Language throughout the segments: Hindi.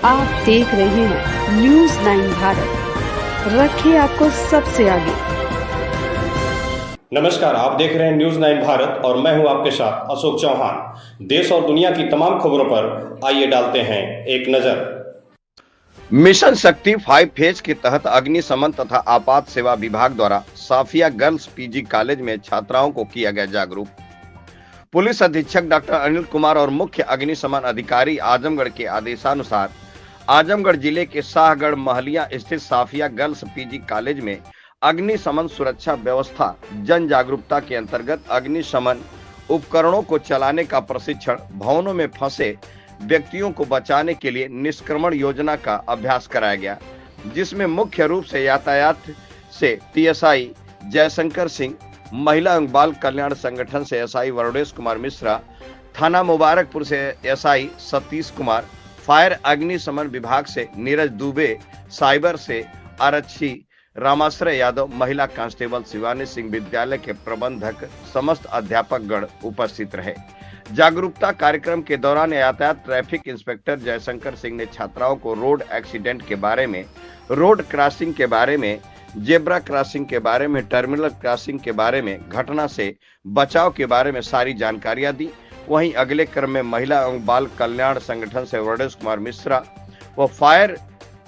आप देख रहे हैं न्यूज़ 9 भारत, रखिए आपको सबसे आगे। नमस्कार, आप देख रहे हैं न्यूज़ 9 भारत और मैं हूं आपके साथ अशोक चौहान। देश और दुनिया की तमाम खबरों पर आइए डालते हैं एक नजर। मिशन शक्ति 5 फेज के तहत अग्निशमन तथा आपात सेवा विभाग द्वारा साफिया गर्ल्स पीजी कॉलेज में छात्राओं को किया गया जागरूक। पुलिस अधीक्षक डॉक्टर अनिल कुमार और मुख्य अग्निशमन अधिकारी आजमगढ़ के आदेशानुसार आजमगढ़ जिले के शाहगढ़ महलिया स्थित साफिया गर्ल्स पीजी कॉलेज में अग्निशमन सुरक्षा व्यवस्था जन जागरूकता के अंतर्गत अग्निशमन उपकरणों को चलाने का प्रशिक्षण, भवनों में फंसे व्यक्तियों को बचाने के लिए निष्क्रमण योजना का अभ्यास कराया गया, जिसमें मुख्य रूप से यातायात से टीएसआई जयशंकर सिंह, महिला एवं बाल कल्याण संगठन से एसआई वरुणेश कुमार मिश्रा, थाना मुबारकपुर से एसआई सतीश कुमार, फायर अग्निशमन विभाग से नीरज दुबे, साइबर से आरक्षी रामाश्रय यादव, महिला कांस्टेबल शिवानी सिंह, विद्यालय के प्रबंधक, समस्त अध्यापकगण उपस्थित रहे। जागरूकता कार्यक्रम के दौरान यातायात ट्रैफिक इंस्पेक्टर जयशंकर सिंह ने छात्राओं को रोड एक्सीडेंट के बारे में, रोड क्रॉसिंग के बारे में, जेब्रा क्रॉसिंग के बारे में, टर्मिनल क्रॉसिंग के बारे में, घटना से बचाव के बारे में सारी जानकारियां दी। वहीं अगले क्रम में महिला एवं बाल कल्याण संगठन से वरुणेश कुमार मिश्रा व फायर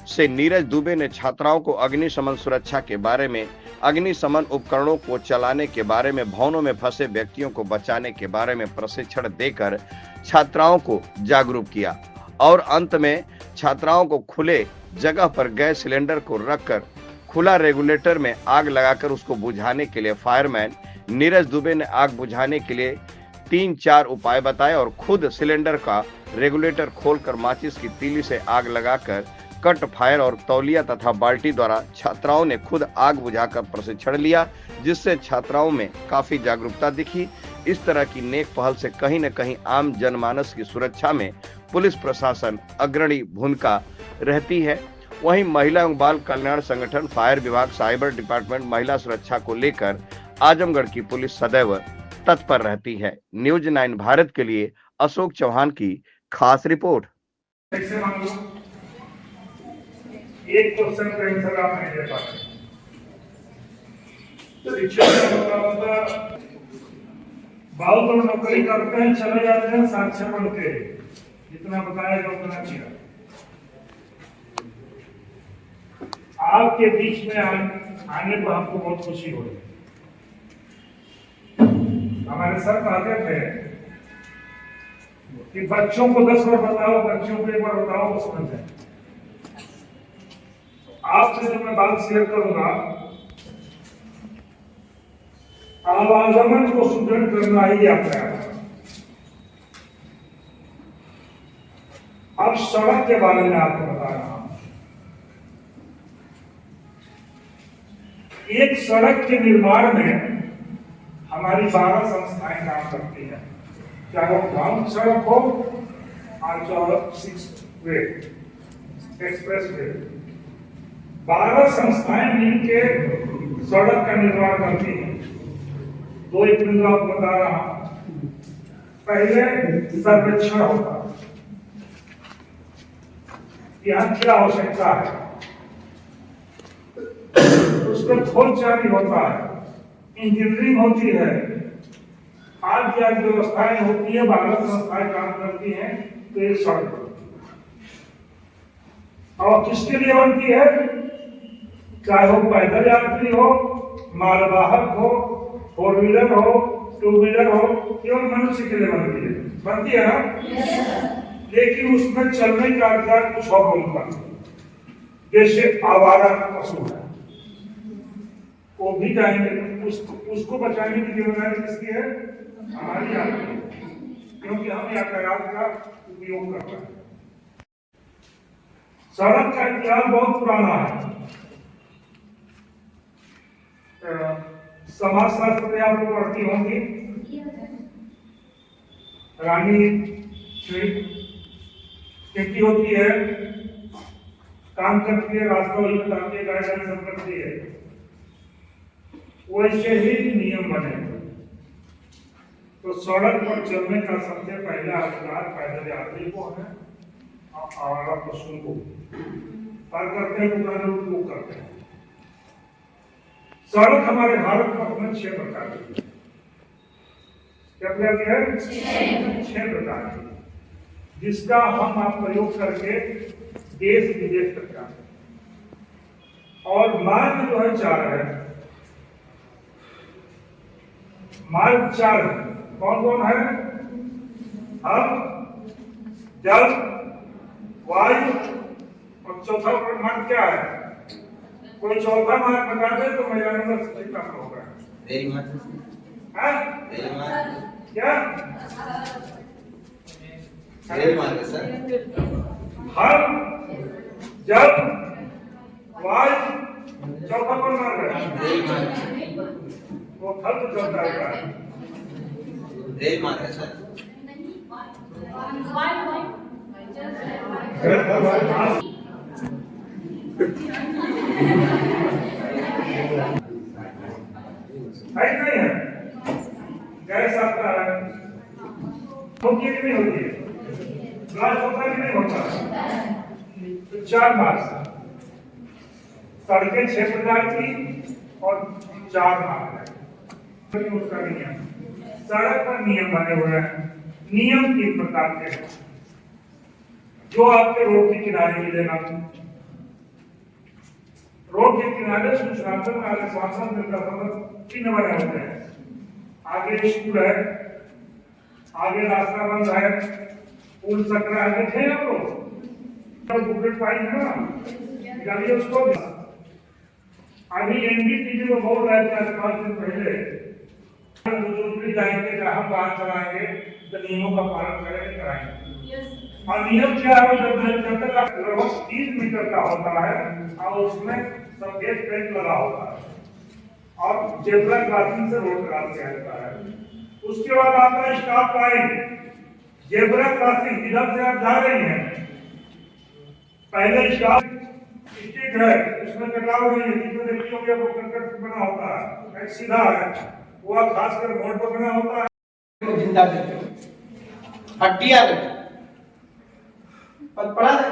से नीरज दुबे ने छात्राओं को अग्निशमन सुरक्षा के बारे में, अग्निशमन उपकरणों को चलाने के बारे में, भवनों में फंसे व्यक्तियों को बचाने के बारे में प्रशिक्षण देकर छात्राओं को जागरूक किया और अंत में छात्राओं को खुले जगह पर गैस सिलेंडर को रखकर खुला रेगुलेटर में आग लगाकर उसको बुझाने के लिए फायरमैन नीरज दुबे ने आग बुझाने के लिए 3-4 उपाय बताए और खुद सिलेंडर का रेगुलेटर खोलकर माचिस की तीली से आग लगाकर कट फायर और तौलिया तथा बाल्टी द्वारा छात्राओं ने खुद आग बुझाकर प्रशिक्षण लिया, जिससे छात्राओं में काफी जागरूकता दिखी। इस तरह की नेक पहल से कहीं न कहीं आम जनमानस की सुरक्षा में पुलिस प्रशासन अग्रणी भूमिका रहती है। वहीं महिला एवं बाल कल्याण संगठन, फायर विभाग, साइबर डिपार्टमेंट महिला सुरक्षा को लेकर आजमगढ़ की पुलिस सदैव तत्पर रहती है। न्यूज़ 9 भारत के लिए अशोक चौहान की खास रिपोर्ट। एक क्वेश्चन का आंसर आप नहीं दे पाते तो शिक्षक होता बहुत लोग नौकरी करते हैं, चले जाते हैं साक्षर बन के, जितना बताया जाए उतना किया। आपके बीच में आने पर हमको बहुत खुशी हो रही। हमारे सर कहते थे कि बच्चों को 10 बार बताओ, बच्चों को एक बार बताओ, वो समझ जाए। आपसे जो मैं बात शेयर करूंगा, आवागमन को सुदृढ़ करना ही आपका है। अब सड़क के बारे में आपको बता रहा हूं। एक सड़क के निर्माण में हमारी 12 संस्थाएं काम करती हैं, चाहे वो गांव सड़क हो और चाहे 6 वे एक्सप्रेस वे। 12 संस्थाएं मिलकर सड़क का निर्माण करती हैं। 2 एक बिंदु आपको बता रहा हूं। पहले सर्वेक्षण होता है, यहाँ क्या आवश्यकता है, उसमें खोज जारी होता है, इंजीनियरिंग होती है, आज क्या व्यवस्थाएं होती है, 12 संस्थाएं काम करती हैं, तो एक सड़क और किसके लिए बनती है, चाहे वो पैदल यात्री हो, मालवाहक हो, 4 व्हीलर हो, 2 व्हीलर हो, केवल मनुष्य के लिए बनती है ना। लेकिन उसमें चलने का अधिकार कुछ और होगा, जैसे आवारा पशु है, वो भी जाएंगे, उसको बचाने की जिम्मेदारी किसकी है, हमारी है, क्योंकि हम यातायात का उपयोग करते हैं। सड़क का इतिहास बहुत पुराना है। समाजशास्त्र में आप लोग पढ़ती होंगी, रानी खेती होती है, काम करती है, रास्ता वही बताती है, गाइडलाइन सब करती है, वैसे ही नियम बने। तो सड़क पर चलने का सबसे पहला अधिकार पैदल यात्री को है, आवारा पशुओं को पार करते हैं, वो करते हैं। सड़क हमारे भारत में 6 प्रकार की, क्या प्रकार की है? 6 प्रकार की, जिसका हम आप प्रयोग करके देश विदेश तक जाते हैं। और मार्ग जो है 4 है, मार्ग 4 है। कौन कौन है? हर, जल, वायु और चौथा मार्ग क्या है? कोई चौथा मार्ग बता दे तो मेरा नंबर कितना होगा? क्या रेल मार्ग है सर। हर, जल, वायु, चौथा कौन मार्ग है? रेल मार्ग। वो थल तो चलता है। रेल मार्ग है सर। है नहीं है? गैस आता है, होती है कि नहीं होती है? ब्लास्ट होता है कि नहीं होता? तो 4 मार्ग, सड़कें 6 प्रकार की और 4 मार्ग है। उसका नियम, सड़क पर नियम बने हुए हैं। नियम 3 प्रकार के हैं जो आपके रोड के किनारे मिलेगा। रोड के किनारे सूचनात्मक आश्वासन चिन्ह बने होते हैं। आगे स्कूल है, आगे रास्ता बंद है, पुल सकरा है, देखे आप लोग बुकलेट पाई है ना, निकालिए उसको। अभी एनडीटीवी में बोल रहे थे 5 दिन पहले, दूसरी जाएंगे जहां बाहर चलाएंगे तो नियमों का पालन करेंगे, कराएंगे। और नियम क्या है? जब तक आप लगभग 30 मीटर का होता है और उसमें सफेद पेंट लगा होता है और जेब्रा क्रॉसिंग से रोड क्रॉस किया जाता है। उसके बाद आता है स्टॉप लाइन। जेब्रा क्रॉसिंग इधर से आप जा रही हैं, पहले स्टॉप स्ट्रीट है, उसमें कटाव नहीं है, जिसमें देखिए होगा वो कंकड़ बना होता है, एक सीधा है, वो खासकर मोड़ पर बना होता है। जिंदा हड्डियां पर पड़ा है।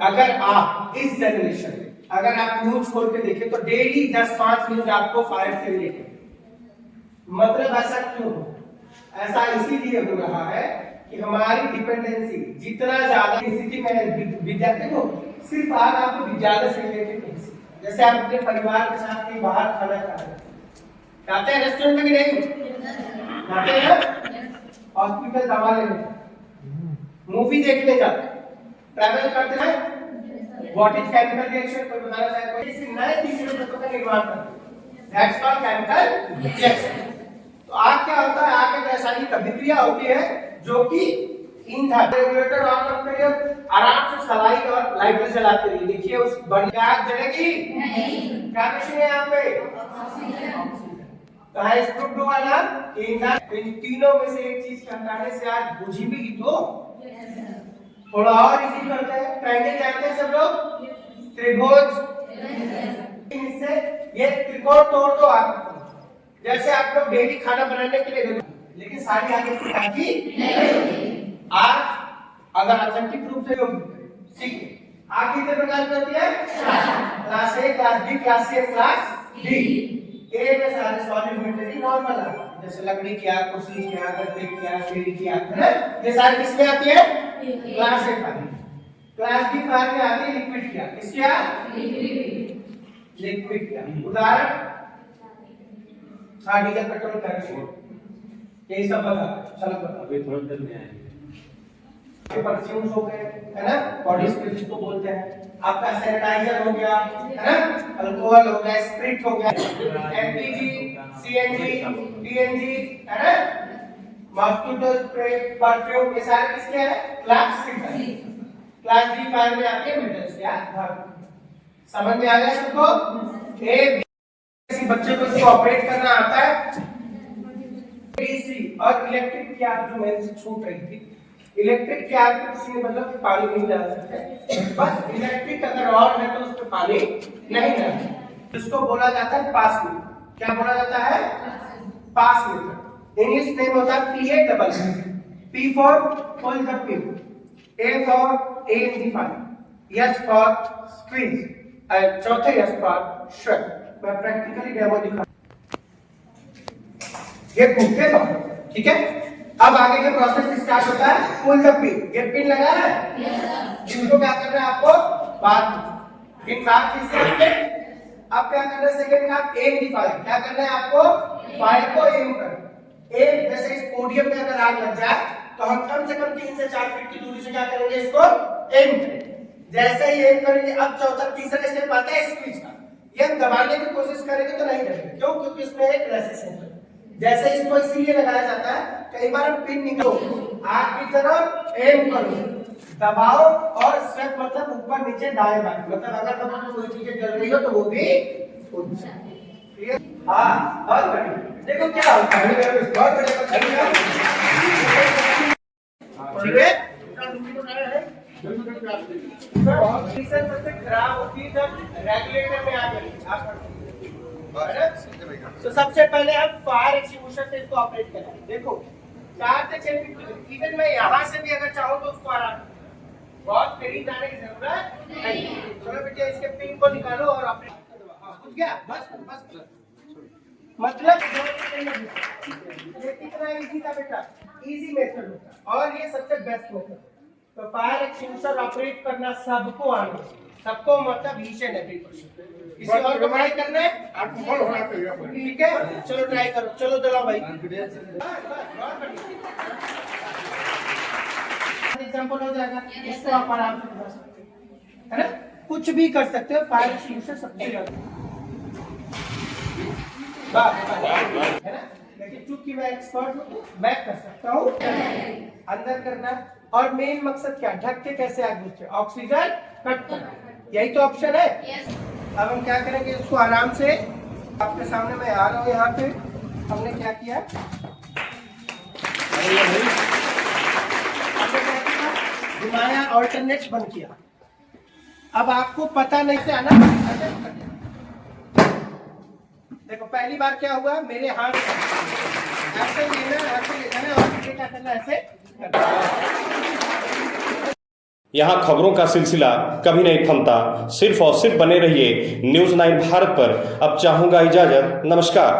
अगर आप इस जनरेशन में अगर आप न्यूज खोल के देखें तो डेली 10-5 न्यूज आपको फायर से रिलेटेड। मतलब ऐसा क्यों हो? ऐसा इसीलिए हो रहा है कि हमारी डिपेंडेंसी जितना ज्यादा स्थिति में विद्यार्थी को सिर्फ आज आपको विद्यालय से रिलेटेड नहीं, जैसे आप अपने परिवार के साथ कहीं बाहर खाना खाते हैं रेस्टोरेंट में कि नहीं खाते हैं, हॉस्पिटल दवा लेने, मूवी देखने जाते हैं, ट्रैवल करते हैं, व्हाट इज केमिकल रिएक्शन कोई बताना चाहे? कोई इसी नए तीसरे तत्व का निर्माण करते हैं, दैट्स कॉल्ड केमिकल रिएक्शन। तो आग क्या होता है? आग एक रासायनिक अभिक्रिया होती है जो कि ईंधन रेगुलेटर ऑन करते हैं, आराम से सलाई और लाइटर चलाते रहिए। देखिए उस बन के आग जलेगी नहीं। क्या मशीन है यहाँ पे? तो है स्क्रूड वाला ईंधन। इन तीनों में से एक चीज के हटाने से आग बुझी भी तो थोड़ा और इजी करते हैं। ट्रायंगल जानते हैं सब लोग? त्रिभुज। इससे ये त्रिकोण तोड़ दो आप, जैसे आप लोग डेली खाना बनाने के लिए, लेकिन सारी आगे ताकि आज अगर अचंतित रूप से सीखे। आग कितने प्रकार की होती है? Class A, class B, class C, class D. A में सारे सॉलिड मेटेरियल नॉर्मल है, जैसे लकड़ी की आग, कुर्सी की आग, गद्दे की आग, सीढ़ी की आग, है ना? ये सारी किसमें आती है? क्लास ए में। क्लास बी फायर में आती है लिक्विड की आग। इसकी आग लिक्विड की आग। उदाहरण डीजल पेट्रोल केरोसिन, यही सब बता। चलो बता, अभी थोड़ी देर में आएंगे। परफ्यूम्स हो गए, है ना, बॉडी स्प्रे जिसको बोलते हैं, आपका सैनिटाइजर हो गया, है ना, अल्कोहल हो गया, स्प्रिट हो गया, एलपीजी, सीएनजी, डीएनजी, है ना, मॉस्किटो स्प्रे, परफ्यूम, ये सारे किसके हैं? क्लास सी है। क्लास डी फायर में आते हैं मेटल्स क्या? समझ में आ गया सबको? एक किसी बच्चे को इसको ऑपरेट करना आता है। डीसी और इलेक्ट्रिक की आग जो मेरे से छूट रही थी, इलेक्ट्रिक की आग को किसी ने मतलब कि पानी नहीं डाल सकते, बस इलेक्ट्रिक अगर ऑन है तो उस पर पानी नहीं डालते। इसको बोला जाता है पास मीटर। क्या बोला जाता है? पास मीटर। इंग्लिश नेम होता है PA double, P for whole the pin. A for AMD fire, S for squeeze, चौथे S for shrug। मैं प्रैक्टिकली डेमो दिखा, ये घूमते बाहर, ठीक है। अब आगे का प्रोसेस स्टार्ट होता है, पुल द पिन। ये पिन लगा है, इसको क्या करना है आपको, बात पिन बात किससे, अब क्या करना है, सेकंड का एम दी फायर। क्या करना है आपको, फायर को एम करना। एम जैसे इस पोडियम पे अगर आग लग जाए तो हम कम से कम 3 से 4 फीट की दूरी से क्या करेंगे, इसको एम करेंगे। जैसे ही एम करेंगे, अब चौथा तीसरा स्टेप आता है स्क्वीज का। ये हम दबाने की कोशिश करेंगे तो नहीं करेंगे, क्यों, क्योंकि इसमें एक रेसिस्टेंस है। जैसे इसको इसीलिए लगाया जाता है, कई बार हम पिन निकालो, आग की तरफ एम करो, दबाओ, और स्वेप मतलब ऊपर नीचे दाएं बाएं, मतलब अगर कभी कोई चीजें जल रही हो तो वो भी क्लियर। हाँ, बहुत बढ़िया। देखो क्या होता है, बहुत बढ़िया, ठीक है। सबसे खराब होती है जब रेगुलेटर में आग लगी, तो सबसे पहले हम फायर एक्सटिंग्विशर से इसको ऑपरेट करें। देखो 4 से 6 फीट, इवन मैं यहाँ से भी अगर चाहूँ तो उसको आराम, बहुत करीब जाने की जरूरत नहीं। चलो बेटा, इसके पिन को निकालो और ऑपरेट कुछ गया, बस बस। मतलब ये कितना इजी था बेटा, इजी मेथड होता और ये सबसे बेस्ट मेथड। तो फायर एक्सटिंग्विशर ऑपरेट करना सबको आना, सबको मतलब ईच एंड एवरी पर्सन। इसी और को ट्राई करना है, ठीक है। चलो ट्राई करो, चलो चलो भाई। एग्जांपल हो जाएगा, इसको आप आराम से बना सकते हैं, है ना, कुछ भी कर सकते हो। फायर एक्सटिंग्विशर सबसे ज्यादा है ना, लेकिन चूंकि मैं एक्सपर्ट हूँ, मैं कर सकता हूँ अंदर करना। और मेन मकसद क्या, ढक के कैसे आग बुझे, ऑक्सीजन कट करना, यही तो ऑप्शन है। अब हम क्या करेंगे, इसको आराम से, आपके सामने मैं आ रहा हूँ, यहाँ पे हमने क्या किया, घुमाया, ऑल्टरनेट्स बंद किया। अब आपको पता नहीं से आना, देखो पहली बार क्या हुआ, मेरे हाथ ऐसे लेना, ऐसे ले जाना, और क्या करना, ऐसे यहाँ खबरों का सिलसिला कभी नहीं थमता, सिर्फ और सिर्फ बने रहिए न्यूज़ 9 भारत पर। अब चाहूंगा इजाजत, नमस्कार।